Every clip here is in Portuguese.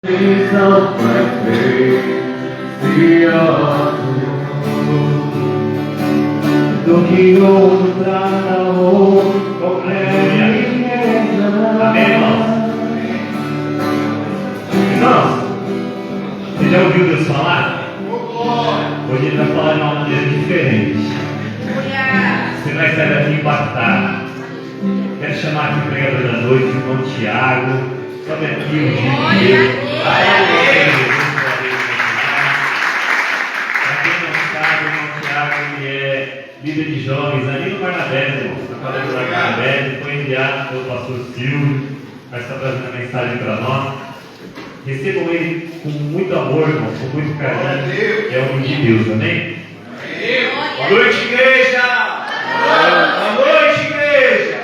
Amém, irmãos? Irmãos, você já ouviu Deus falar? Hoje ele vai falar de uma maneira diferente. Você vai sair daqui impactado. Quero chamar aqui o pregador da noite, o irmão Tiago. Sobe aqui o Gil. Para quem não sabe, o irmão Tiago ele é líder de jovens ali no Barnabés, irmão. Na quadra do Barnabés, ele foi enviado pelo pastor Silvio. Vai estar trazendo a mensagem para nós. Recebam ele com muito amor, irmão, com muito carinho. É o de Deus, amém? Boa noite, igreja! Boa noite, igreja!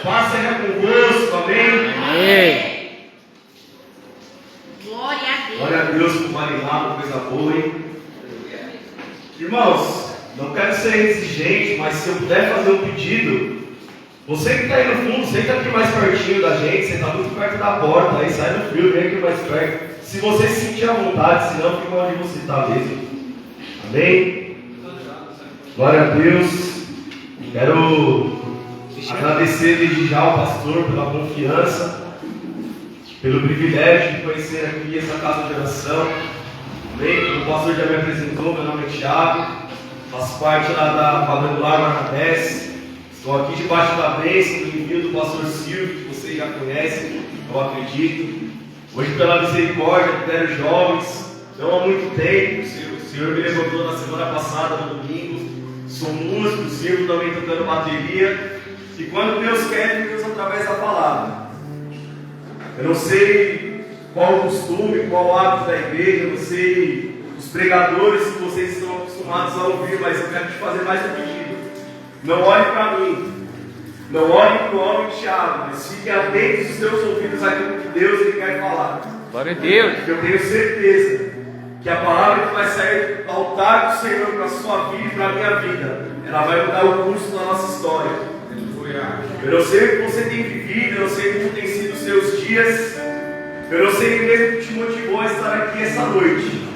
Paz seja convosco, amém? Glória a Deus. Glória a Deus por marinado, coisa boa, hein? Irmãos, não quero ser exigente, mas se eu puder fazer um pedido, você que está aí no fundo, senta aqui mais pertinho da gente, você está muito perto da porta, aí sai no frio, vem aqui mais perto. Se você se sentir à vontade, senão fica onde você está mesmo. Amém? Glória a Deus. Quero agradecer desde já ao pastor pela confiança, pelo privilégio de conhecer aqui essa casa de oração. Amém? O pastor já me apresentou, meu nome é Thiago, faço parte lá da quadrangular Barnabés. Estou aqui debaixo da bênção do envio do pastor Silvio, que vocês já conhecem, eu acredito. Hoje, pela misericórdia, lidero jovens, não há muito tempo. O Senhor me levantou na semana passada, no domingo. Sou músico, sirvo também tocando bateria. E quando Deus quer, Ele usa através da palavra. Eu não sei qual o costume, qual o hábito da igreja, eu não sei os pregadores que vocês estão acostumados a ouvir, mas eu quero te fazer mais um pedido. Não olhe para mim, não olhe para o homem Thiago, mas fique atentos os seus ouvidos àquilo que Deus ele quer falar. Glória a Deus. Eu tenho certeza que a palavra que vai sair do altar do Senhor para a sua vida e para a minha vida, ela vai mudar o curso da nossa história. Eu não sei o que você tem vivido, eu não sei como tem sido os seus dias, eu não sei o mesmo que te motivou a estar aqui essa noite,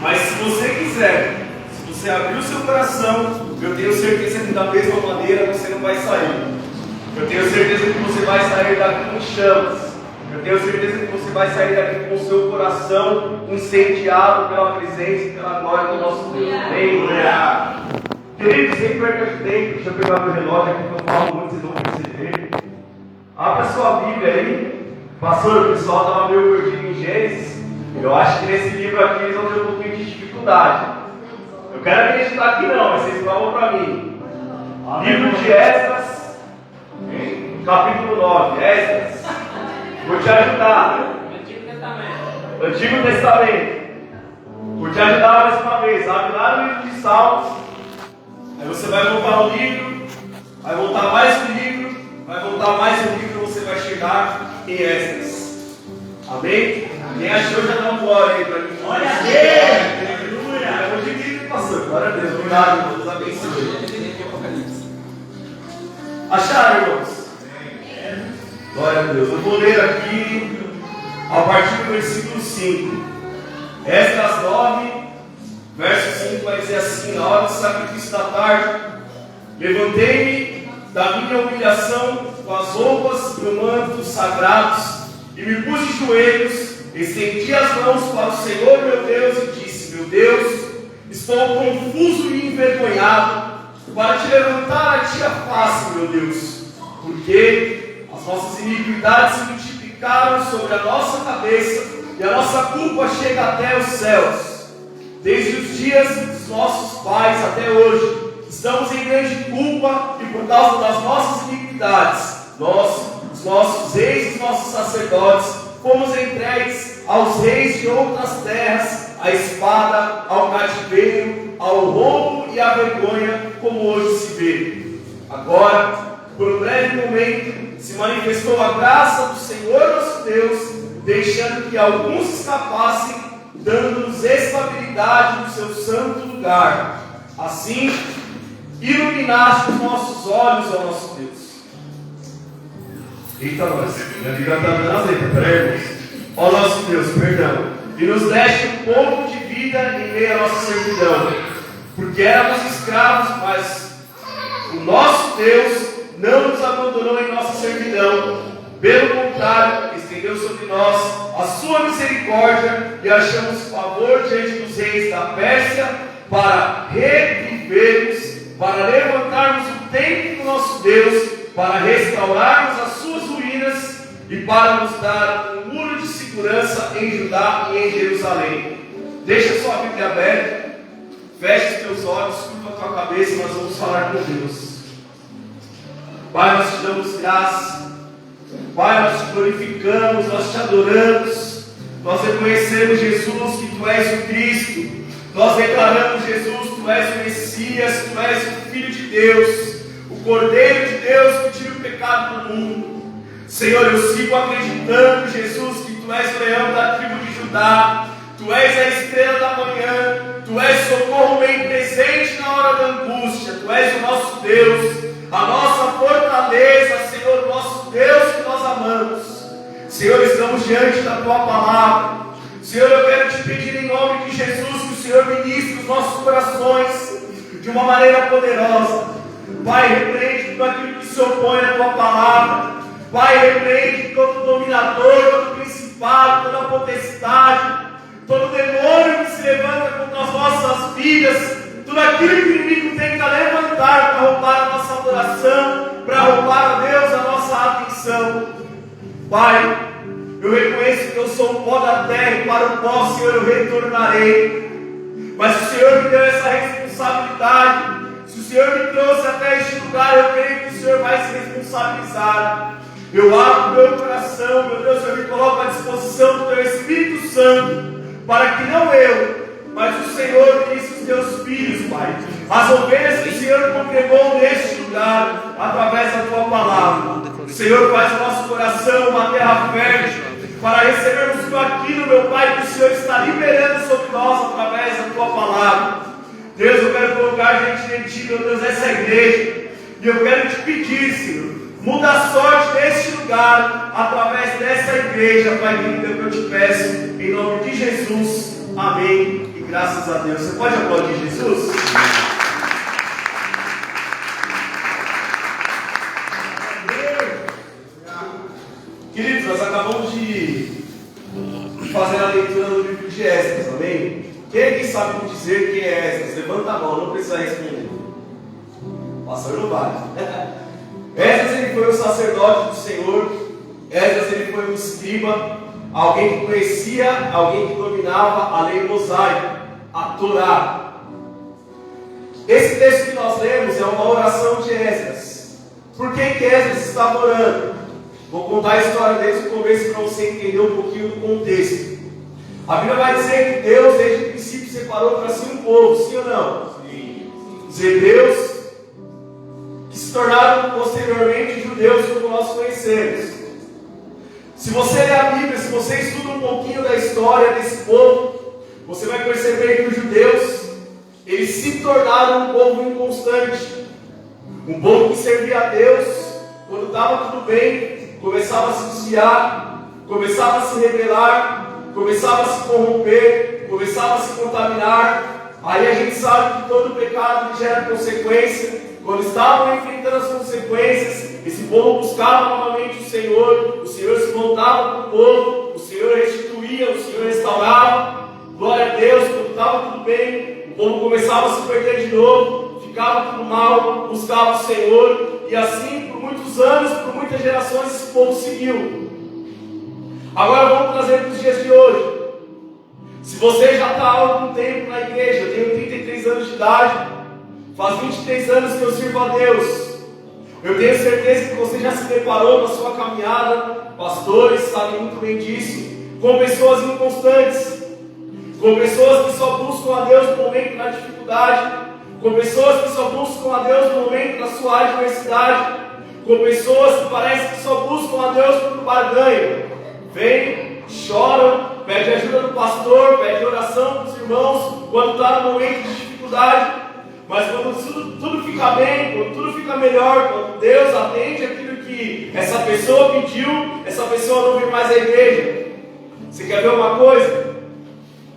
mas se você quiser, se você abrir o seu coração, eu tenho certeza que da mesma maneira você não vai sair. Eu tenho certeza que você vai sair daqui com chamas. Eu tenho certeza que você vai sair daqui com o seu coração incendiado pela presença e pela glória do nosso Deus. Amém? Queridos, sempre perto de dentro, deixa eu pegar meu relógio aqui que eu falo muito, vocês vão perceber. Abra sua Bíblia aí. Pastor, o pessoal estava meio perdido em Gênesis. Eu acho que nesse livro aqui eles vão ter um pouquinho de dificuldade. Eu quero acreditar que não, mas vocês provam para mim. Livro de Esdras, capítulo 9. Esdras, vou te ajudar. Antigo Testamento. Vou te ajudar mais uma vez. Abre lá no livro de Salmos. Aí você vai voltar o livro, vai voltar mais o livro, vai voltar mais o livro, você vai chegar em Esdras. Amém? Quem achou já dá um glória aí para mim. Glória a Deus! Eu vou dividir, pastor. Glória a Deus. Obrigado, Deus abençoe. Acharam, irmãos? Glória a Deus. Eu vou ler aqui a partir do versículo 5. Esdras 9, verso 5 vai dizer assim: na hora do sacrifício da tarde, levantei-me da minha humilhação com as roupas e o manto sagrados, e me pus de joelhos, estendi as mãos para o Senhor meu Deus e disse: meu Deus, estou confuso e envergonhado para te levantar a ti a face, meu Deus, porque as nossas iniquidades se multiplicaram sobre a nossa cabeça e a nossa culpa chega até os céus. Desde os dias dos nossos pais até hoje, estamos em grande culpa e por causa das nossas iniquidades, nós, os nossos reis e os nossos sacerdotes, fomos entregues aos reis de outras terras, à espada, ao cativeiro, ao roubo e à vergonha, como hoje se vê. Agora, por um breve momento, se manifestou a graça do Senhor nosso Deus, deixando que alguns escapassem, dando-nos estabilidade no seu santo lugar. Assim, iluminaste os nossos olhos, ó nosso Deus. Eita, nós, minha Bíblia está dando azeite, peraí, irmãos. ó nosso Deus, perdão, e nos deste um pouco de vida em meio à nossa servidão, porque éramos escravos, mas o nosso Deus não nos abandonou em nossa servidão, pelo contrário, estendeu sobre nós a sua misericórdia e achamos favor diante dos reis da Pérsia para revivermos, para levantarmos o templo do nosso Deus, para restaurarmos as suas ruínas e para nos dar um muro de segurança em Judá e em Jerusalém. Deixa sua Bíblia aberta, feche os teus olhos, curva a tua cabeça e nós vamos falar com Deus. Pai, nós te damos graça, Pai, nós te glorificamos, nós te adoramos, nós reconhecemos, Jesus, que Tu és o Cristo, nós declaramos, Jesus, Tu és o Messias, Tu és o Filho de Deus, o Cordeiro de Deus que tira o pecado do mundo. Senhor, eu sigo acreditando, Jesus, que Tu és o leão da tribo de Judá, Tu és a estrela da manhã, Tu és socorro bem presente na hora da angústia, Tu és o nosso Deus, a nossa fortaleza, Senhor, o nosso Deus que nós amamos. Senhor, estamos diante da Tua palavra. Senhor, eu quero te pedir em nome de Jesus que o Senhor ministre os nossos corações de uma maneira poderosa. Pai, repreende tudo aquilo que se opõe à Tua palavra. Pai, repreende todo dominador, todo principado, toda potestade, todo demônio que se levanta contra as nossas vidas, tudo aquilo que o inimigo tenta levantar para roubar a nossa adoração, para roubar a Deus a nossa atenção. Pai, eu reconheço que eu sou o pó da terra e para o pó, Senhor, eu retornarei. Mas o Senhor me deu essa responsabilidade. Se o Senhor me trouxe até este lugar, eu creio que o Senhor vai se responsabilizar. Eu abro meu coração, meu Deus, eu me coloco à disposição do Teu Espírito Santo, para que não eu, mas o Senhor ministre os Teus filhos, Pai. As ovelhas que o Senhor congregou neste lugar, através da Tua palavra. Senhor, faz o nosso coração uma terra fértil, para recebermos tudo aquilo, meu Pai, que o Senhor está liberando sobre nós, através da Tua palavra. Deus, eu quero colocar gente em Ti, meu Deus, essa igreja, e eu quero te pedir, Senhor, muda a sorte deste lugar, através dessa igreja, Pai querido, que eu te peço, em nome de Jesus, amém, e graças a Deus. Você pode aplaudir Jesus? Queridos, nós acabamos de fazer a leitura do livro de Esdras, amém? Quem aqui sabe me dizer quem é Esdras? Levanta a mão, não precisa responder. O pastor não vale. Esdras, ele foi o sacerdote do Senhor. Esdras, ele foi um escriba, alguém que conhecia, alguém que dominava a lei mosaica, a Torá. Esse texto que nós lemos é uma oração de Esdras. Por que Esdras estava orando? Vou contar a história desde o começo para você entender um pouquinho do contexto. A Bíblia vai dizer que Deus, desde o princípio, separou para si um povo, sim ou não? Sim. Os hebreus, que se tornaram posteriormente judeus, como nós conhecemos. Se você ler a Bíblia, se você estuda um pouquinho da história desse povo, você vai perceber que os judeus, eles se tornaram um povo inconstante, um povo que servia a Deus, quando estava tudo bem, começava a se desviar, começava a se rebelar, começava a se corromper, começava a se contaminar. Aí a gente sabe que todo pecado gera consequência. Quando estavam enfrentando as consequências, esse povo buscava novamente o Senhor se voltava para o povo, o Senhor restituía, o Senhor restaurava. Glória a Deus, quando estava tudo bem, o povo começava a se perder de novo, ficava tudo mal, buscava o Senhor, e assim por muitos anos, por muitas gerações, esse povo seguiu. Agora vamos trazer para os dias de hoje. Se você já está há algum tempo na igreja, eu tenho 33 anos de idade, faz 23 anos que eu sirvo a Deus. Eu tenho certeza que você já se preparou na sua caminhada, pastores sabem muito bem disso, com pessoas inconstantes, com pessoas que só buscam a Deus no momento da dificuldade, com pessoas que só buscam a Deus no momento da sua adversidade, com pessoas que parece que só buscam a Deus por barganha. Vem, choram, pede ajuda do pastor, pede oração dos irmãos quando está no momento de dificuldade. Mas quando tudo fica bem, quando tudo fica melhor, quando Deus atende aquilo que essa pessoa pediu, essa pessoa não vem mais à igreja. Você quer ver uma coisa?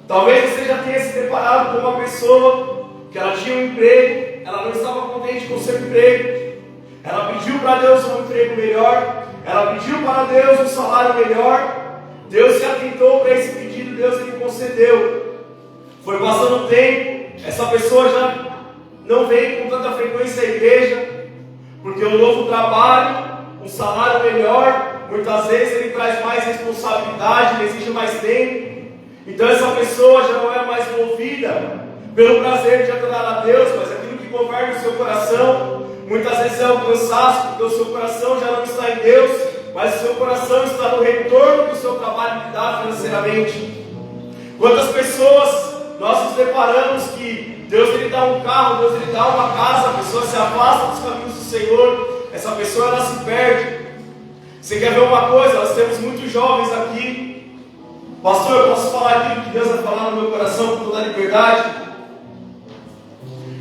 Talvez você já tenha se deparado com uma pessoa que ela tinha um emprego, ela não estava contente com o seu emprego, ela pediu para Deus um emprego melhor, ela pediu para Deus um salário melhor, Deus se atentou para esse pedido, Deus lhe concedeu. Foi passando o tempo, essa pessoa já não veio com tanta frequência à igreja, porque o novo trabalho, um salário melhor, muitas vezes ele traz mais responsabilidade, ele exige mais tempo. Então essa pessoa já não é mais movida pelo prazer de adorar a Deus, mas aquilo que governa o seu coração. Muitas vezes é o cansaço, porque o seu coração já não está em Deus, mas o seu coração está no retorno que o seu trabalho lhe dá financeiramente. Quantas pessoas nós nos deparamos que Deus lhe dá um carro, Deus lhe dá uma casa, a pessoa se afasta dos caminhos do Senhor, essa pessoa ela se perde. Você quer ver uma coisa? Nós temos muitos jovens aqui. Pastor, eu posso falar aquilo que Deus vai falar no meu coração com toda a liberdade?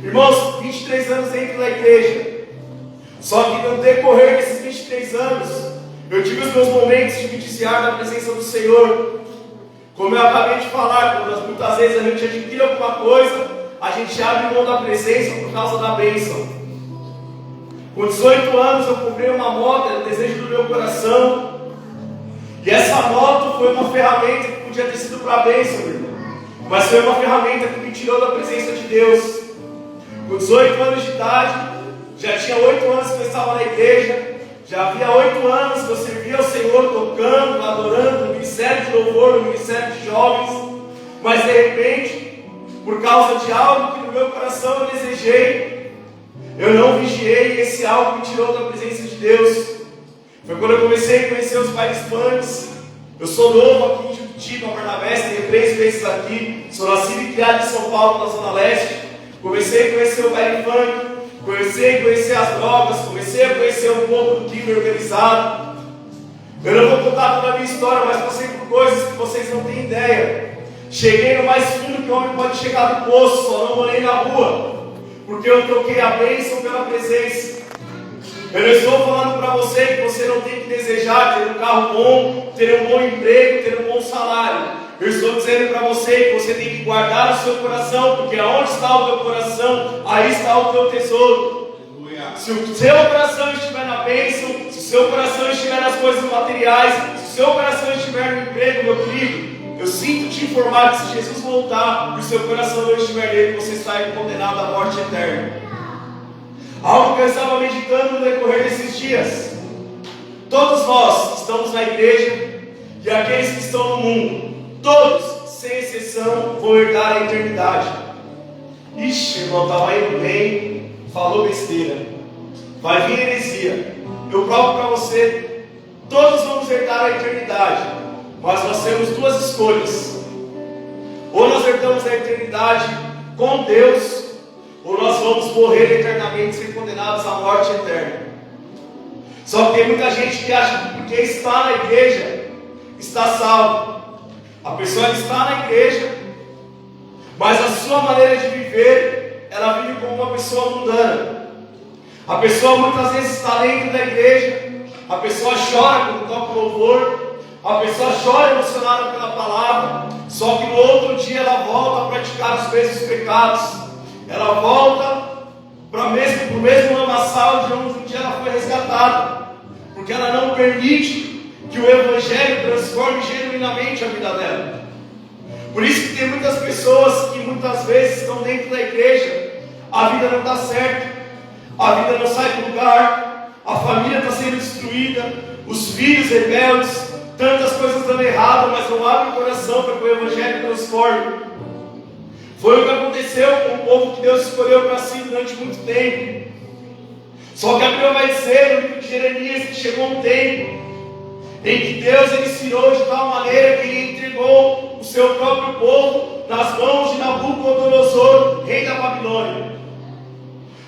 Irmãos, 23 anos dentro da igreja. Só que no decorrer desses 23 anos, eu tive os meus momentos de me desviar da presença do Senhor. Como eu acabei de falar, quando muitas vezes a gente adquire alguma coisa, a gente abre mão da presença por causa da bênção. Com 18 anos eu comprei uma moto, era o desejo do meu coração. E essa moto foi uma ferramenta que podia ter sido para a bênção, meu irmão. Mas foi uma ferramenta que me tirou da presença de Deus. Com 18 anos de idade, já tinha 8 anos que eu estava na igreja, já havia 8 anos que eu servia ao Senhor tocando, adorando, no ministério de louvor, no ministério de jovens. Mas de repente, por causa de algo que no meu coração eu desejei, eu não vigiei e esse algo me tirou da presença de Deus. Foi quando eu comecei a conhecer os bailes punks. Eu sou novo aqui em Juquitiba, Barnabé, tenho 3 meses aqui. Sou nascido e criado em São Paulo, na Zona Leste. Comecei a conhecer o baile funk, comecei a conhecer as drogas, comecei a conhecer um pouco do crime organizado. Eu não vou contar toda a minha história, mas passei por coisas que vocês não têm ideia. Cheguei no mais fundo que o homem pode chegar do poço, só não morei na rua, porque eu troquei a bênção pela presença. Eu não estou falando para você que você não tem que desejar ter um carro bom, ter um bom emprego, ter um bom salário. Eu estou dizendo para você que você tem que guardar o seu coração, porque aonde está o teu coração, aí está o teu tesouro. Se o seu coração estiver na bênção, se o seu coração estiver nas coisas materiais, se o seu coração estiver no emprego, meu querido, eu sinto te informar que se Jesus voltar e o seu coração não estiver nele, você está condenado à morte eterna. Algo que eu estava meditando no decorrer desses dias. Todos nós estamos na igreja e aqueles que estão no mundo, todos, sem exceção, vão herdar a eternidade. Ixi, irmão, estava indo bem, falou besteira. Vai vir heresia. Eu provo para você, todos vamos herdar a eternidade, mas nós temos 2 escolhas. Ou nós herdamos a eternidade com Deus, ou nós vamos morrer eternamente, ser condenados à morte eterna. Só que tem muita gente que acha que porque está na igreja, está salvo. A pessoa está na igreja, mas a sua maneira de viver, ela vive como uma pessoa mundana. A pessoa muitas vezes está dentro da igreja, a pessoa chora quando toca o louvor, a pessoa chora emocionada pela palavra, só que no outro dia ela volta a praticar os mesmos pecados. Ela volta para o mesmo lamaçal de onde um dia ela foi resgatada, porque ela não permite que o Evangelho transforme genuinamente a vida dela. Por isso que tem muitas pessoas que muitas vezes estão dentro da igreja, a vida não está certa, a vida não sai do lugar, a família está sendo destruída, os filhos rebeldes, tantas coisas dando errado, mas não abrem o coração para que o Evangelho transforme. Foi o que aconteceu com o povo que Deus escolheu para si durante muito tempo. Só que a Bíblia vai dizer no livro de Jeremias que chegou um tempo em que Deus ele ensinou de tal maneira que ele entregou o seu próprio povo nas mãos de Nabucodonosor, rei da Babilônia.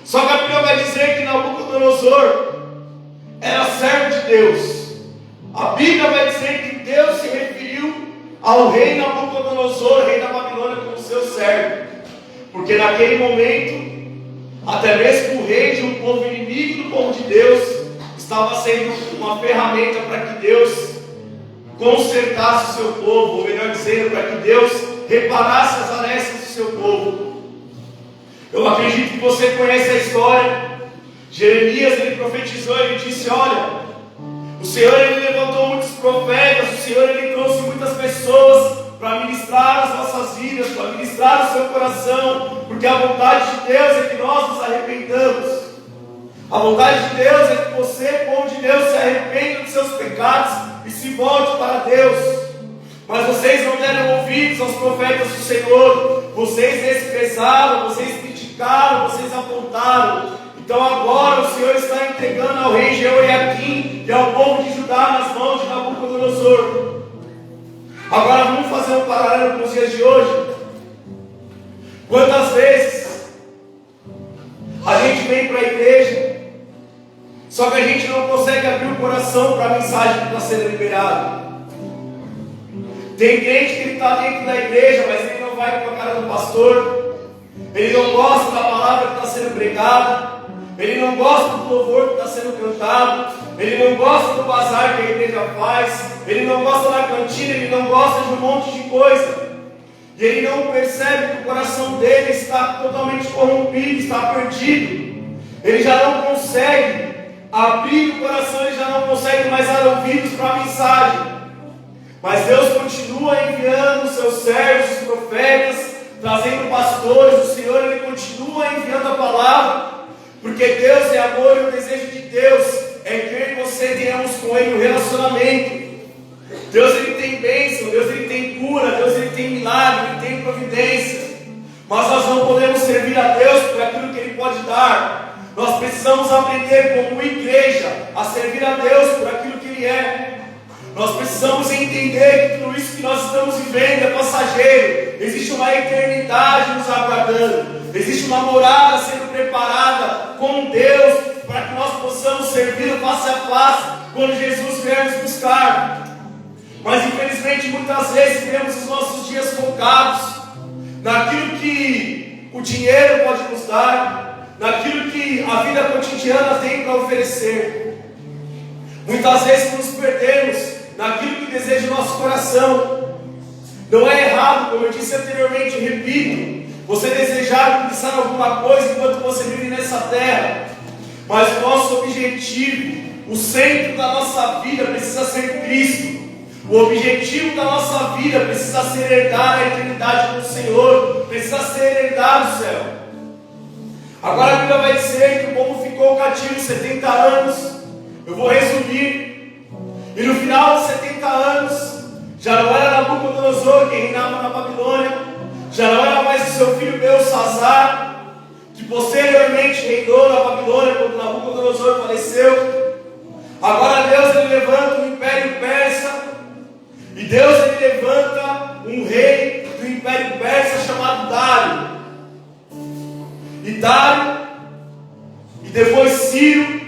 Só que a Bíblia vai dizer que Nabucodonosor era servo de Deus. A Bíblia vai dizer que Deus se referiu ao rei Nabucodonosor, rei da Babilônia, como seu servo, porque naquele momento, até mesmo o rei de um povo inimigo do povo de Deus, estava sendo uma ferramenta para que Deus consertasse o seu povo, ou melhor dizendo, para que Deus reparasse as arestas do seu povo. Eu acredito que você conhece a história. Jeremias, ele profetizou, ele disse: olha, o Senhor, ele levantou muitos profetas, o Senhor, ele trouxe muitas pessoas para ministrar as nossas vidas, para ministrar o seu coração, porque a vontade de Deus é que nós nos arrependamos. A vontade de Deus é que você, povo de Deus, se arrependa dos seus pecados e se volte para Deus. Mas vocês não deram ouvidos aos profetas do Senhor, vocês desprezaram, vocês criticaram, vocês apontaram. Então agora o Senhor está entregando ao rei Jeoiaquim e ao povo de Judá nas mãos de Nabucodonosor. Agora vamos fazer um paralelo com os dias de hoje. Quantas vezes a gente vem para a igreja, só que a gente não consegue abrir o coração para a mensagem que está sendo liberada. Tem crente que ele está dentro da igreja, mas ele não vai com a cara do pastor, ele não gosta da palavra que está sendo pregada, ele não gosta do louvor que está sendo cantado, ele não gosta do bazar que a igreja faz, ele não gosta da cantina, ele não gosta de um monte de coisa, e ele não percebe que o coração dele está totalmente corrompido, está perdido. Ele já não consegue abrir o coração, ele já não consegue mais dar ouvidos para a mensagem. Mas Deus continua enviando os seus servos, os profetas, trazendo pastores. O Senhor, ele continua enviando a palavra, porque Deus é amor e o desejo de Deus é que eu e você tenhamos com Ele um relacionamento. Deus, ele tem bênção, Deus, ele tem cura, Deus, ele tem milagre, ele tem providência. Mas nós não podemos servir a Deus por aquilo que Ele pode dar. Nós precisamos aprender como igreja a servir a Deus por aquilo que Ele é. Nós precisamos entender que tudo isso que nós estamos vivendo é passageiro. Existe uma eternidade nos aguardando. Existe uma morada sendo preparada com Deus para que nós possamos servir face a face quando Jesus vier nos buscar. Mas infelizmente muitas vezes temos os nossos dias focados naquilo que o dinheiro pode nos dar, naquilo que a vida cotidiana tem para oferecer. Muitas vezes nos perdemos naquilo que deseja o nosso coração. Não é errado, como eu disse anteriormente, repito, você desejar conquistar alguma coisa enquanto você vive nessa terra. Mas o nosso objetivo, o centro da nossa vida precisa ser Cristo. O objetivo da nossa vida precisa ser herdar a eternidade do Senhor, precisa ser herdar o céu. Agora a Bíblia vai dizer que o povo ficou cativo 70 anos. Eu vou resumir. E no final de 70 anos, já não era Nabucodonosor quem reinava na Babilônia, já não era mais o seu filho Belsazar, que posteriormente reinou na Babilônia quando Nabucodonosor faleceu. Agora Deus, ele levanta um império persa, e Deus, ele levanta um rei do império persa chamado Dário. E Dário, e depois Ciro,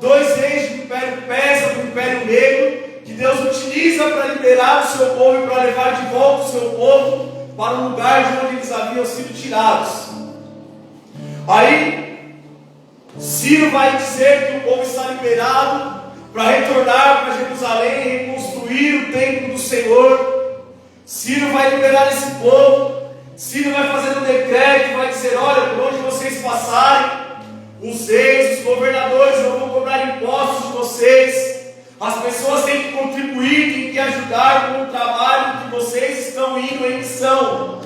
dois reis do império persa, do império negro, que Deus utiliza para liberar o seu povo e para levar de volta o seu povo para o lugar de onde eles haviam sido tirados. Aí Ciro vai dizer que o povo está liberado para retornar para Jerusalém e reconstruir o templo do Senhor. Ciro vai liberar esse povo. Ciro vai fazer um decreto e vai dizer: olha, por onde vocês passarem, os reis, os governadores não vão cobrar impostos de vocês. As pessoas têm que contribuir, têm que ajudar com o trabalho que vocês estão indo em missão.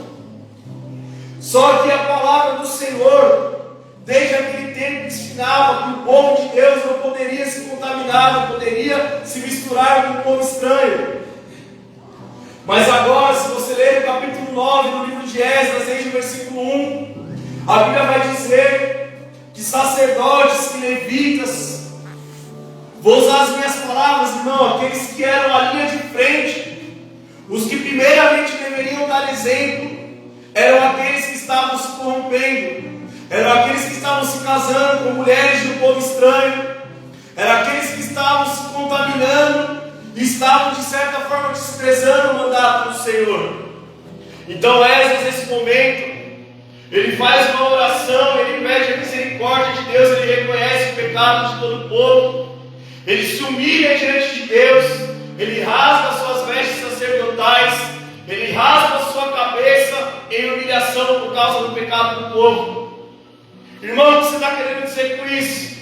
Só que a palavra do Senhor, desde aquele tempo, ensinava que o povo de Deus não poderia se contaminar, não poderia se misturar com o povo estranho. Mas agora, se você ler o capítulo 9 do livro de Esdras, desde o versículo 1, a Bíblia vai dizer que sacerdotes e levitas, vou usar as minhas palavras, irmão, aqueles que eram a linha de frente, os que primeiramente deveriam dar exemplo, eram aqueles que estavam se corrompendo, eram aqueles que estavam se casando com mulheres do povo estranho, eram aqueles que estavam se contaminando e estavam de certa forma desprezando o mandato do Senhor. Então Esdras, nesse momento, ele faz uma oração, ele pede a misericórdia de Deus, ele reconhece o pecado de todo o povo, ele se humilha diante de Deus, ele rasga suas trás, ele raspa a sua cabeça em humilhação por causa do pecado do povo. Irmão, o que você está querendo dizer com isso?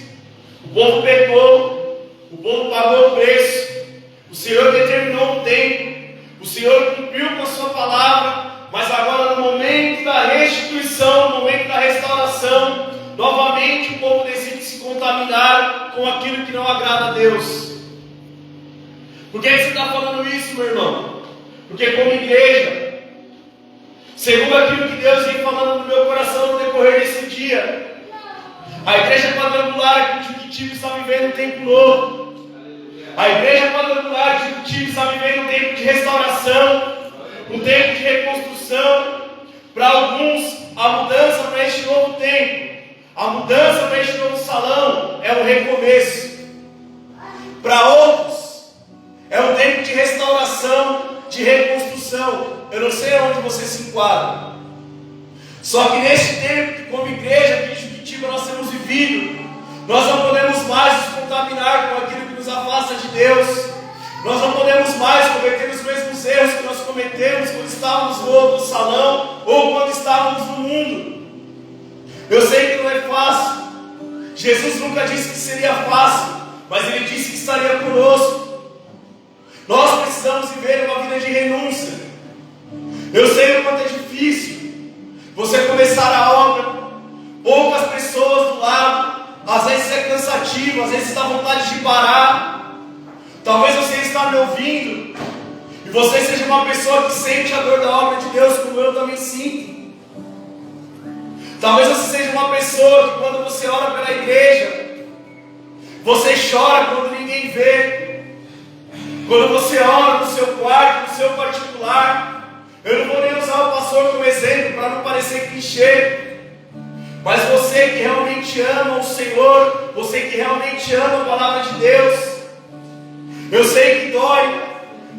O povo pecou, o povo pagou o preço, o Senhor determinou o tempo, o Senhor cumpriu com a sua palavra, mas agora no momento da restituição, no momento da restauração, novamente o povo decide se contaminar com aquilo que não agrada a Deus. Por que você está falando isso, meu irmão? Porque como igreja, segundo aquilo que Deus vem falando no meu coração no decorrer desse dia, a igreja quadrangular de Juquitiba está vivendo um tempo novo. A igreja quadrangular de Juquitiba está vivendo um tempo de restauração, um tempo de reconstrução. Para alguns, a mudança para este novo tempo, a mudança para este novo salão é um recomeço. Para outros, é um tempo de restauração, de reconstrução. Eu não sei onde você se enquadra. Só que neste tempo, que como igreja aqui em Juquitiba nós temos vivido, nós não podemos mais nos contaminar com aquilo que nos afasta de Deus. Nós não podemos mais cometer os mesmos erros que nós cometemos quando estávamos no outro salão ou quando estávamos no mundo. Eu sei que não é fácil. Jesus nunca disse que seria fácil, mas Ele disse que estaria conosco. Nós precisamos viver uma vida de renúncia. Eu sei o quanto é difícil você começar a obra, poucas pessoas do lado, às vezes é cansativo, às vezes dá vontade de parar. Talvez você está me ouvindo e você seja uma pessoa que sente a dor da obra de Deus, como eu também sinto. Talvez você seja uma pessoa que quando você ora pela igreja, você chora quando ninguém vê. Quando você ora no seu quarto, no seu particular. Eu não vou nem usar o pastor como exemplo para não parecer clichê. Mas você que realmente ama o Senhor, você que realmente ama a palavra de Deus, eu sei que dói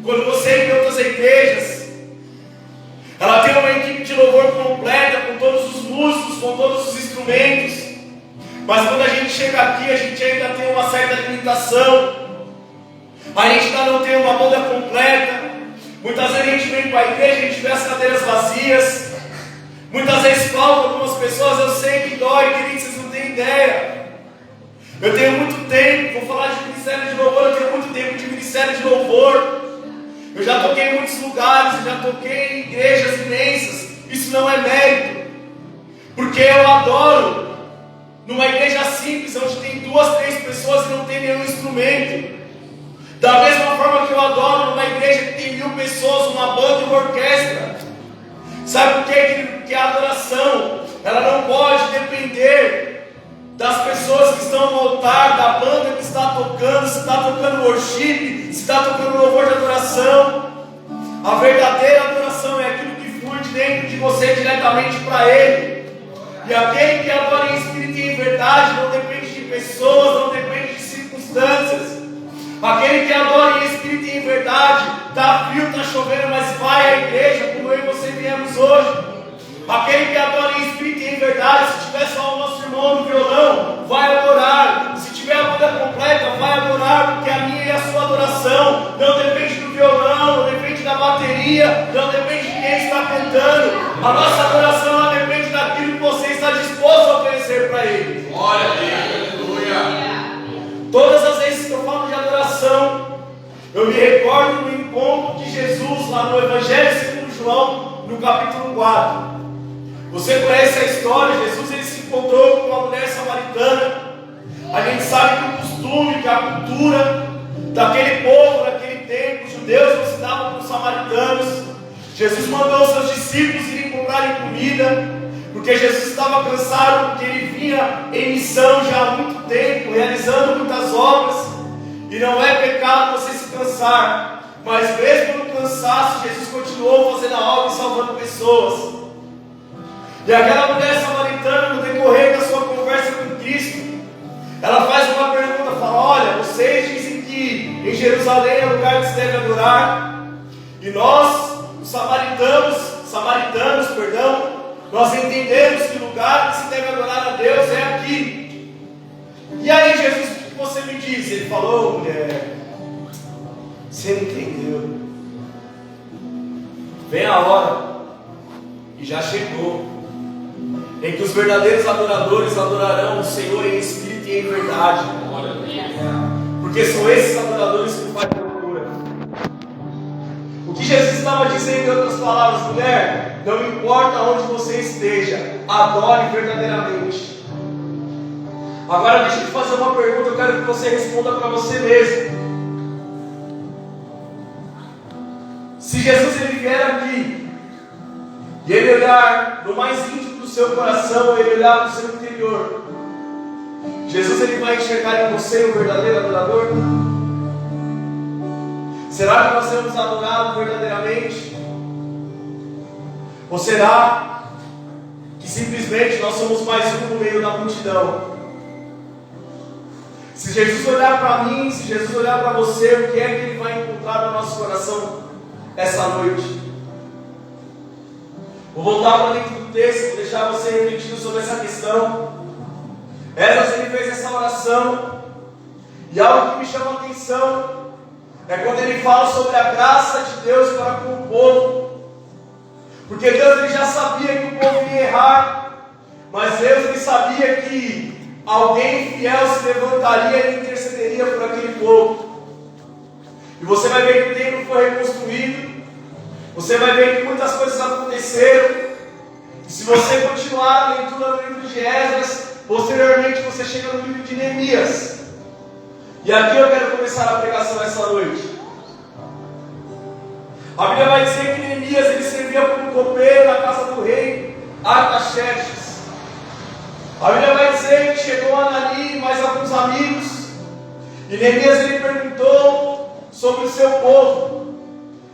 quando você vê outras igrejas, ela tem uma equipe de louvor completa, com todos os músicos, com todos os instrumentos, mas quando a gente chega aqui, a gente ainda tem uma certa limitação, a gente ainda não tem uma banda completa. Muitas vezes a gente vem para a igreja, a gente vê as cadeiras vazias, muitas vezes faltam algumas pessoas. Eu sei que dói, queridos, vocês não têm ideia. Eu tenho muito tempo, vou falar de ministério de louvor, eu tenho muito tempo de ministério de louvor. Eu já toquei em muitos lugares, eu já toquei em igrejas imensas. Isso não é mérito, porque eu adoro numa igreja simples, onde tem 2, 3 pessoas e não tem nenhum instrumento. Da mesma forma que eu adoro numa igreja que tem 1000 pessoas, uma banda e uma orquestra. Sabe por quê? Que a adoração, ela não pode depender das pessoas que estão no altar, da banda que está tocando, se está tocando worship, se está tocando louvor de adoração. A verdadeira adoração é aquilo que flui de dentro de você diretamente para Ele. E aquele que adora em espírito e em verdade não depende de pessoas, não depende de circunstâncias. Aquele que adora em espírito e em verdade, está frio, está chovendo, mas vai à igreja, como eu e você viemos hoje. Aquele que adora em espírito e em verdade, se tiver só o nosso irmão no violão, vai adorar. Se tiver a banda completa, vai adorar, porque a minha e a sua adoração não depende do violão, não depende da bateria, não depende de quem está cantando. A nossa adoração ela depende daquilo que você está disposto a oferecer para Ele. Glória a Deus, aleluia. Todas as vezes que eu falo de adoração, eu me recordo do encontro de Jesus lá no Evangelho segundo João, no capítulo 4. Você conhece a história, Jesus ele se encontrou com uma mulher samaritana. A gente sabe que o costume, que a cultura daquele povo, daquele tempo, os judeus não se davam com os samaritanos. Jesus mandou os seus discípulos irem comprarem comida, porque Jesus estava cansado, porque ele vinha em missão já há muito tempo, realizando muitas obras. E não é pecado você se cansar, mas mesmo no cansaço, Jesus continuou fazendo a obra e salvando pessoas. E aquela mulher samaritana, no decorrer da sua conversa com Cristo, ela faz uma pergunta, fala: olha, vocês dizem que em Jerusalém é o lugar que se deve adorar, e nós, os samaritanos, nós entendemos que o lugar que se deve adorar a Deus é aqui. E aí, Jesus, o que você me diz? Ele falou: mulher, você não entendeu. Vem a hora, e já chegou, em que os verdadeiros adoradores adorarão o Senhor em espírito e em verdade. Porque são esses adoradores que o Pai procura. O que Jesus estava dizendo em outras palavras, mulher, não importa onde você esteja, adore verdadeiramente. Agora deixa eu te fazer uma pergunta, eu quero que você responda para você mesmo. Se Jesus ele vier aqui e ele olhar no mais íntimo do seu coração, ele olhar no seu interior, Jesus ele vai enxergar em você o verdadeiro adorador? Será que nós temos adorado verdadeiramente? Ou será que simplesmente nós somos mais um no meio da multidão? Se Jesus olhar para mim, se Jesus olhar para você, o que é que ele vai encontrar no nosso coração essa noite? Vou voltar para dentro do texto, vou deixar você refletindo sobre essa questão. Esdras ele fez essa oração, e algo que me chama a atenção é quando ele fala sobre a graça de Deus para com o povo, porque Deus ele já sabia que o povo ia errar, mas Deus ele sabia que alguém fiel se levantaria e intercederia por aquele povo. E você vai ver que o templo foi reconstruído, você vai ver que muitas coisas aconteceram, e se você continuar a leitura do livro de Esdras, posteriormente você chega no livro de Neemias. E aqui eu quero começar a pregação essa noite. A Bíblia vai dizer que Neemias ele servia como copeiro na casa do rei Artaxerxes. A Bíblia vai dizer que chegou Anani e mais alguns amigos, e Neemias ele perguntou sobre o seu povo,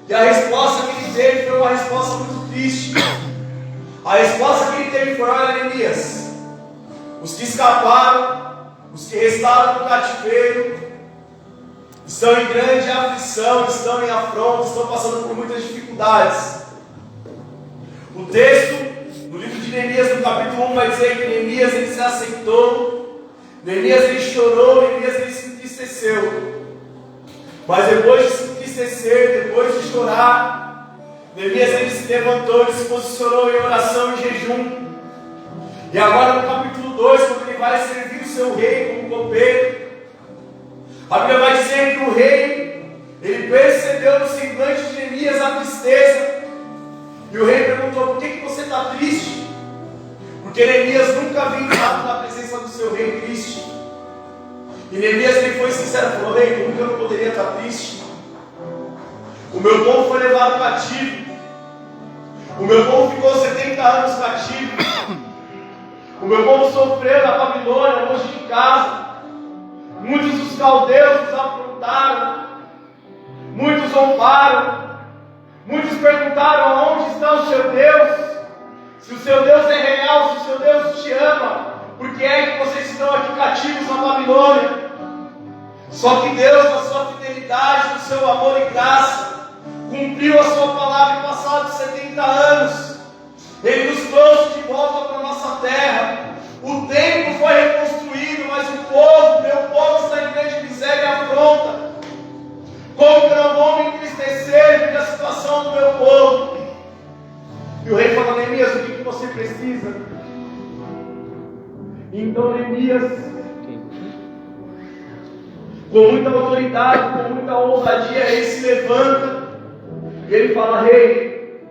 e a resposta que ele teve foi uma resposta muito triste. A resposta que ele teve foi: olha, Neemias, os que escaparam, os que restaram no cativeiro, estão em grande aflição, estão em afronta, estão passando por muitas dificuldades. O texto no livro de Neemias, no capítulo 1, vai dizer que Neemias ele se aceitou, Neemias ele chorou, Neemias ele se entristeceu. Mas depois de se entristecer, depois de chorar, Neemias ele se levantou, ele se posicionou em oração e jejum. E agora no capítulo 2, quando ele vai servir o seu rei como copeiro, a Bíblia vai dizer que o rei, ele percebeu no semblante de Neemias a tristeza. E o rei perguntou: por que você está triste? Porque Neemias nunca havia entrado na presença do seu rei triste. E Neemias ele foi sincero, falou: rei, nunca eu não poderia estar triste. O meu povo foi levado cativo. O meu povo ficou 70 anos cativo. O meu povo sofreu na Babilônia, longe de casa. Muitos dos caldeus nos afrontaram. Muitos zombaram. Muitos perguntaram: onde está o seu Deus? Se o seu Deus é real, se o seu Deus te ama, por que é que vocês estão aqui cativos na Babilônia? Só que Deus, na sua fidelidade, no seu amor e graça, cumpriu a sua palavra e passados 70 anos, Ele nos trouxe de volta para a nossa terra. O templo foi reconstruído, mas o povo, meu povo, está em grande miséria e afronta. Como que eu não vou me entristecer diante da situação do meu povo? E o rei fala: Neemias, o que você precisa? Então Neemias, com muita autoridade, com muita ousadia, ele se levanta e ele fala: rei,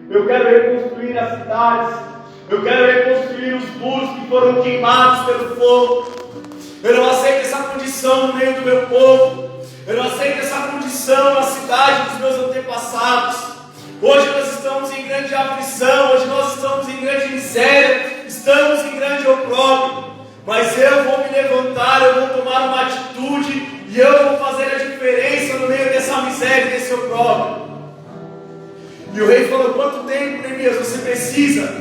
eu quero reconstruir as cidades, eu quero reconstruir os muros que foram queimados pelo fogo. Eu não aceito essa condição no meio do meu povo. Eu não aceito essa condição na cidade dos meus antepassados. Hoje nós estamos em grande aflição, hoje nós estamos em grande miséria, estamos em grande opróbrio. Mas eu vou me levantar, eu vou tomar uma atitude e eu vou fazer a diferença no meio dessa miséria, desse opróbrio. E o rei falou: quanto tempo, Neemias, você precisa?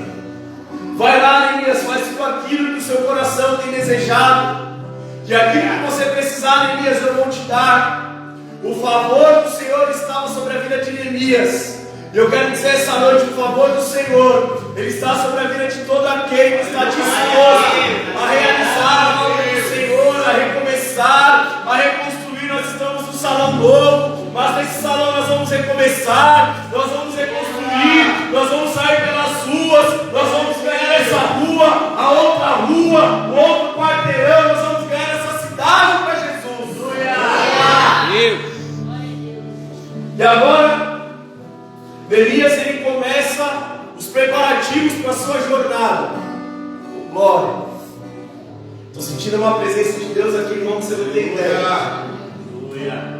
Vai lá, Neemias, faz tudo aquilo que o seu coração tem desejado. E aquilo que você precisar, Neemias, eu vou te dar. O favor do Senhor estava sobre a vida de Neemias. E eu quero dizer essa noite: o favor do Senhor, Ele está sobre a vida de todo aquele que está disposto a realizar a obra do Senhor, a recomeçar, a reconstruir. Nós estamos no salão novo, mas nesse salão nós vamos recomeçar, nós vamos reconstruir. ele começa os preparativos para a sua jornada. Glória. Estou sentindo uma presença de Deus aqui, irmão, que você não tem ideia. Aleluia.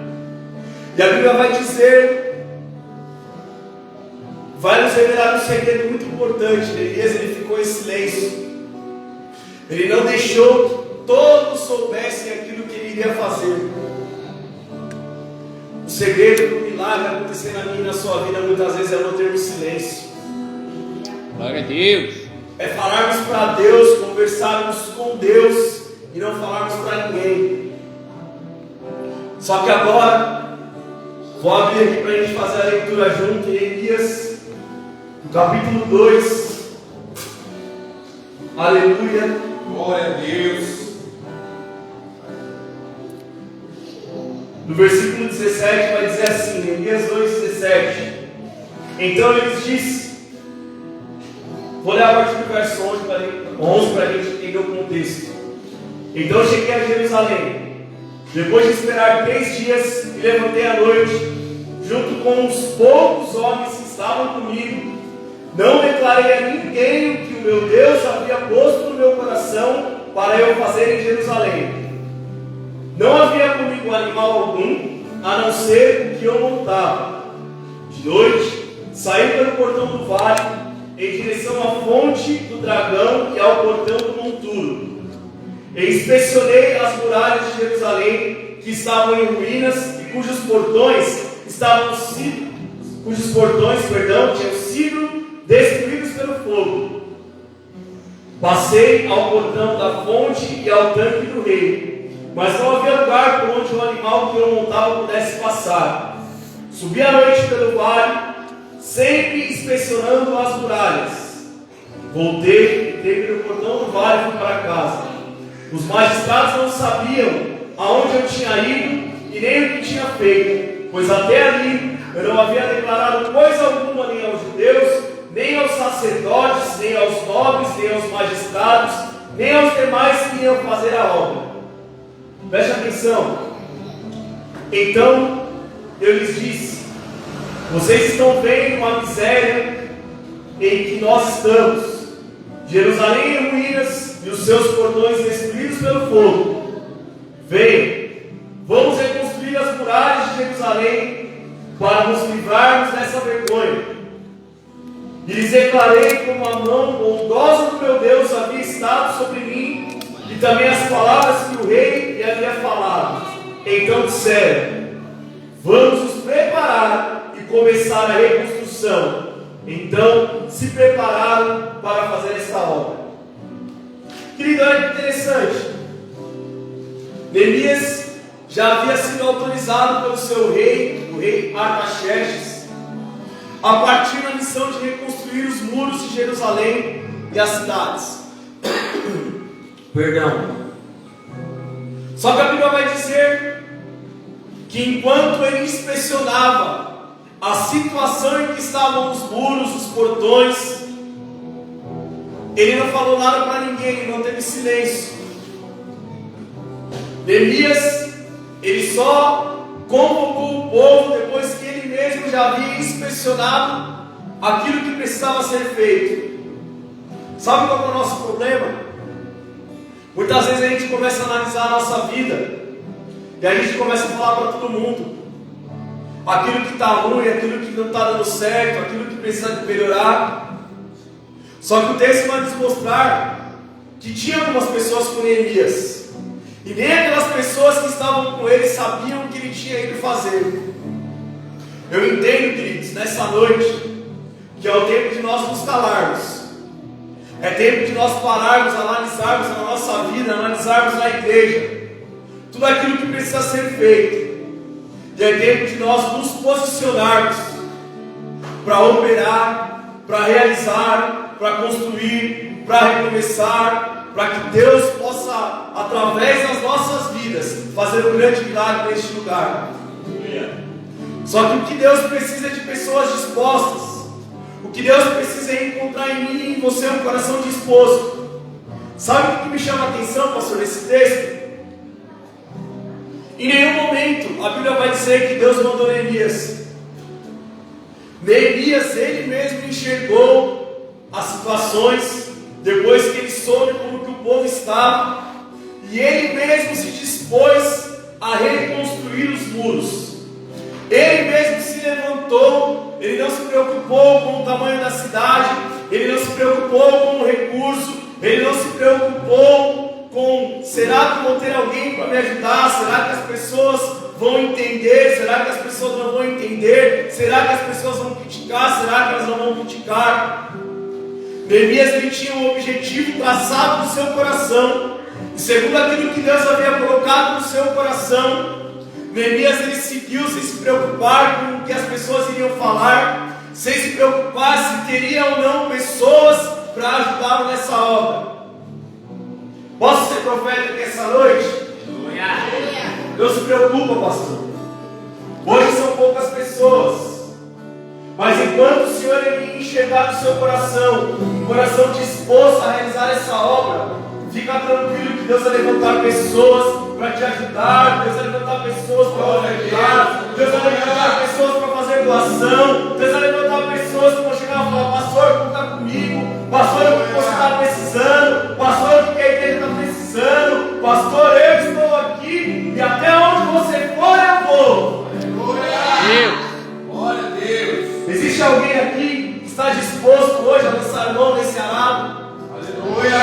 E a Bíblia vai dizer, vai nos revelar um segredo muito importante. Elias, ele ficou em silêncio. Ele não deixou que todos soubessem aquilo que ele iria fazer. O segredo do milagre acontecer na minha e na sua vida muitas vezes é não termos silêncio. Glória a Deus. É falarmos para Deus, conversarmos com Deus e não falarmos para ninguém. Só que agora, vou abrir aqui para a gente fazer a leitura junto em Elias, no capítulo 2. Aleluia. Glória a Deus. No versículo 17 vai dizer assim, Elias 2,17. Então ele disse, vou ler a partir do verso 11 para a gente entender o contexto. Então cheguei a Jerusalém, depois de esperar 3 dias, me levantei à noite, junto com os poucos homens que estavam comigo. Não declarei a ninguém o que o meu Deus havia posto no meu coração para eu fazer em Jerusalém. Não havia comigo animal algum, a não ser o que eu montava. De noite, saí pelo portão do vale, em direção à fonte do dragão e ao portão do monturo. E inspecionei as muralhas de Jerusalém, que estavam em ruínas e cujos portões tinham sido destruídos pelo fogo. Passei ao portão da fonte e ao tanque do rei, mas não havia lugar por onde o animal que eu montava pudesse passar. Subi à noite pelo vale, sempre inspecionando as muralhas. Voltei, entrei pelo portão do vale e fui para casa. Os magistrados não sabiam aonde eu tinha ido e nem o que tinha feito, pois até ali eu não havia declarado coisa alguma nem aos judeus, nem aos sacerdotes, nem aos nobres, nem aos magistrados, nem aos demais que iam fazer a obra. Preste atenção. Então eu lhes disse: vocês estão vendo a miséria em que nós estamos, Jerusalém em ruínas e os seus portões destruídos pelo fogo. Venham, vamos reconstruir as muralhas de Jerusalém para nos livrarmos dessa vergonha. E lhes declarei como a mão bondosa do meu Deus havia estado sobre mim, e também as palavras que o rei lhe havia falado. Então disseram: vamos nos preparar e começar a reconstrução. Então se prepararam para fazer esta obra. Querido, olha que interessante. Neemias já havia sido autorizado pelo seu rei, o rei Artaxerxes, a partir da missão de reconstruir os muros de Jerusalém e as cidades. Perdão. Só que a Bíblia vai dizer que enquanto ele inspecionava a situação em que estavam os muros, os portões, ele não falou nada para ninguém, ele não teve silêncio. Neemias, ele só convocou o povo depois que ele mesmo já havia inspecionado aquilo que precisava ser feito. Sabe qual é o nosso problema? Muitas vezes a gente começa a analisar a nossa vida e a gente começa a falar para todo mundo aquilo que está ruim, aquilo que não está dando certo, aquilo que precisa de melhorar. Só que o texto vai nos mostrar que tinha algumas pessoas com Neemias, e nem aquelas pessoas que estavam com ele sabiam o que ele tinha ido fazer. Eu entendo, queridos, nessa noite, que é o tempo de nós nos calarmos. É tempo de nós pararmos, analisarmos a nossa vida, analisarmos na igreja tudo aquilo que precisa ser feito. E é tempo de nós nos posicionarmos para operar, para realizar, para construir, para recomeçar, para que Deus possa, através das nossas vidas, fazer um grande milagre neste lugar. Só que o que Deus precisa é de pessoas dispostas. O que Deus precisa é encontrar em mim e em você um coração disposto. Sabe o que me chama a atenção, pastor, nesse texto? Em nenhum momento a Bíblia vai dizer que Deus mandou Neemias. Neemias, ele mesmo enxergou as situações, depois que ele soube como que o povo estava, e ele mesmo se dispôs a reconstruir os muros. Ele mesmo se levantou, ele não se preocupou com o tamanho da cidade, ele não se preocupou com o recurso, ele não se preocupou com, será que vou ter alguém para me ajudar? Será que as pessoas vão entender? Será que as pessoas não vão entender? Será que as pessoas vão criticar? Será que elas não vão criticar? Neemias, ele tinha um objetivo traçado no seu coração, e segundo aquilo que Deus havia colocado no seu coração, Neemias, ele seguiu sem se preocupar com o que as pessoas iriam falar, sem se preocupar se teria ou não pessoas para ajudá-lo nessa obra. Posso ser profeta aqui essa noite? Não se preocupa, pastor. Hoje são poucas pessoas, mas enquanto o Senhor ele enxergar no seu coração, um coração disposto a realizar essa obra, fica tranquilo que Deus vai levantar pessoas para te ajudar, Deus vai levantar pessoas para te ajudar, Deus vai levantar pessoas para fazer doação, Deus vai levantar pessoas que vão chegar e falar: pastor, conta comigo, pastor, eu que você está precisando, pastor, o que a igreja está precisando, pastor, eu estou aqui e até onde você for eu vou. Glória a Deus. Existe alguém aqui que está disposto hoje a lançar mão nesse arado? Aleluia.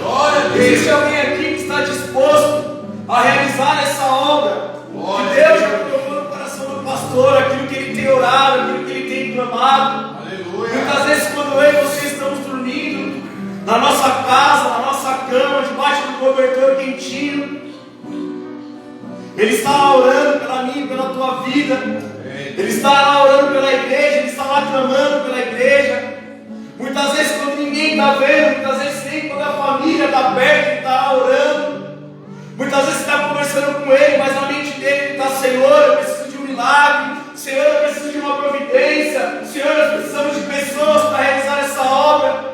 Glória a Deus. Existe alguém aqui que está disposto a realizar essa obra? Que Deus já colocou no coração do pastor, aquilo que ele tem orado, aquilo que ele tem clamado. Aleluia. Muitas vezes quando eu e você estamos dormindo na nossa casa, na nossa cama, debaixo do cobertor quentinho, Ele está lá orando pela minha e pela tua vida. Ele está lá orando pela igreja, Ele está lá clamando pela igreja. Muitas vezes quando ninguém está vendo, muitas vezes nem quando a família está perto, Ele está lá orando. Muitas vezes você está conversando com Ele, mas na mente dele está: Senhor, eu preciso de um milagre, Senhor, eu preciso de uma providência, Senhor, nós precisamos de pessoas para realizar essa obra.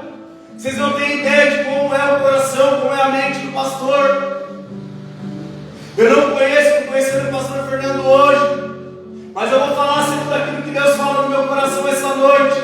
Vocês não têm ideia de como é o coração, como é a mente do pastor. Eu não estou conhecendo o pastor Fernando hoje, mas eu vou falar segundo aquilo que Deus fala no meu coração essa noite.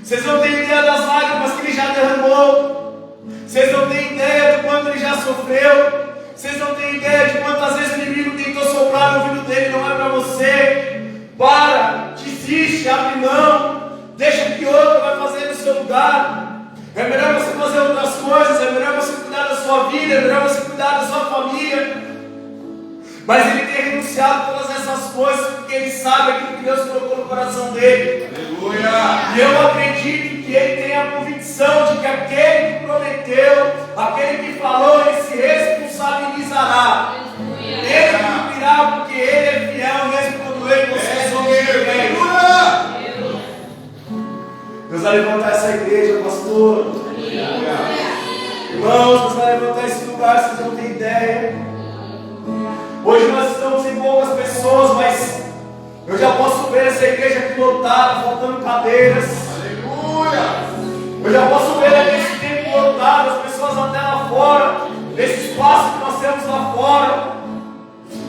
Vocês não têm ideia das lágrimas que Ele já derramou. Vocês não têm ideia do quanto Ele já sofreu. Vocês não têm ideia de quantas vezes o inimigo tentou soprar no ouvido dele: não é para você. Para, desiste, abre mão, deixa que outro vai fazer no seu lugar. É melhor você fazer outras coisas, é melhor você cuidar da sua vida, é melhor você cuidar da sua família. Mas ele tem renunciado a todas essas coisas porque ele sabe aquilo que Deus colocou no coração dele. Aleluia. E eu acredito que ele tem a convicção de que aquele que prometeu, aquele que falou, ele se responsabilizará. Ele cumprirá porque ele é fiel mesmo quando ele e vocês são infiéis. Deus vai levantar essa igreja, pastor. Irmãos, Deus vai levantar esse lugar, vocês não têm ideia. Hoje nós estamos em poucas pessoas, mas eu já posso ver essa igreja aqui lotada, faltando cadeiras. Aleluia. Eu já posso ver aqui esse tempo lotado, as pessoas até lá fora, esse espaço que nós temos lá fora.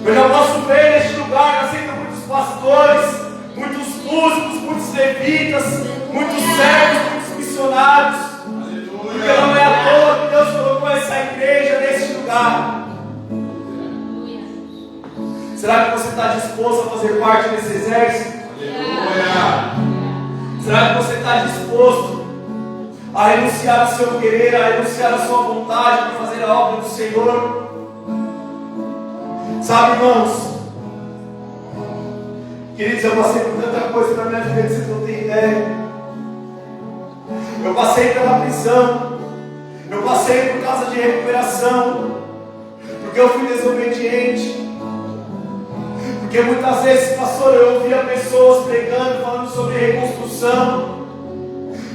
Eu já posso ver neste lugar, nós temos muitos pastores, muitos músicos, muitos levitas, muitos servos, muitos missionários. Porque não é à toa que Deus colocou essa igreja neste lugar. Será que você está disposto a fazer parte desse exército? Aleluia. Será que você está disposto a renunciar ao seu querer, a renunciar à sua vontade para fazer a obra do Senhor? Sabe, irmãos, queridos, eu passei por tanta coisa na minha vida que vocês não têm ideia. Eu passei pela prisão, eu passei por causa de recuperação, porque eu fui desobediente. Porque muitas vezes, pastor, eu ouvia pessoas pregando, falando sobre reconstrução,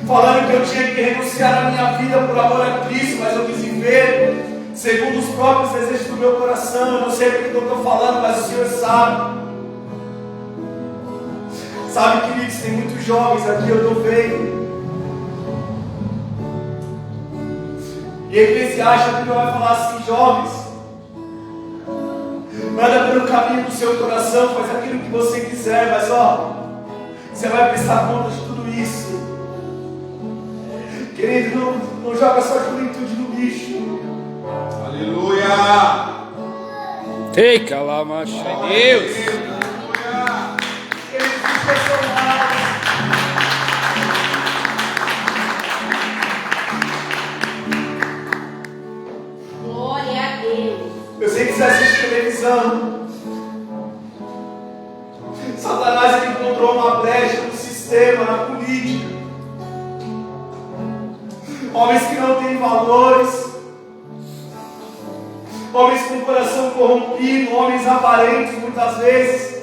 falando que eu tinha que renunciar à minha vida por amor a Cristo, mas eu quis viver segundo os próprios desejos do meu coração. Eu não sei porque eu estou falando, mas o Senhor sabe. Sabe, queridos, tem muitos jovens aqui, eu estou vendo. E Eclesiastes a Bíblia vai falar assim: jovens, anda pelo caminho do seu coração, faz aquilo que você quiser, mas Você vai prestar conta de tudo isso. Querido, não joga sua juventude no lixo. Aleluia. Ei, calamacha, Deus. Aleluia. Eles são maus. Glória a Deus. Eu sei que você assiste televisão. Satanás ele encontrou uma brecha no sistema, na política. Homens que não têm valores. Homens com o coração corrompido, homens aparentes muitas vezes.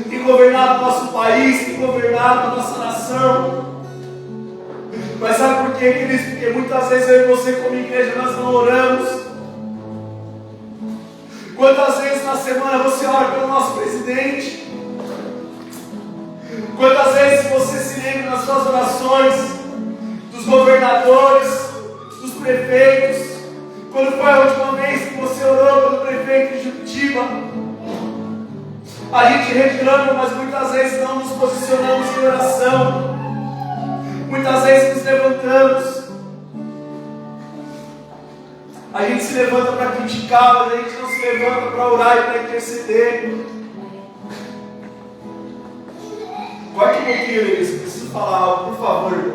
Tem governado o nosso país, tem governado a nossa nação. Mas sabe por quê, queridos? Porque muitas vezes eu e você como igreja nós não oramos. Quantas vezes na semana você ora pelo nosso presidente? Quantas vezes você se lembra nas suas orações dos governadores, dos prefeitos? Quando foi a última vez que você orou pelo prefeito de Juritiba? A gente reclama, mas muitas vezes não nos posicionamos em oração. Muitas vezes nos levantamos. A gente se levanta para criticar, mas a gente não se levanta para orar e para interceder. Corta um pouquinho isso, preciso falar algo, por favor, irmão.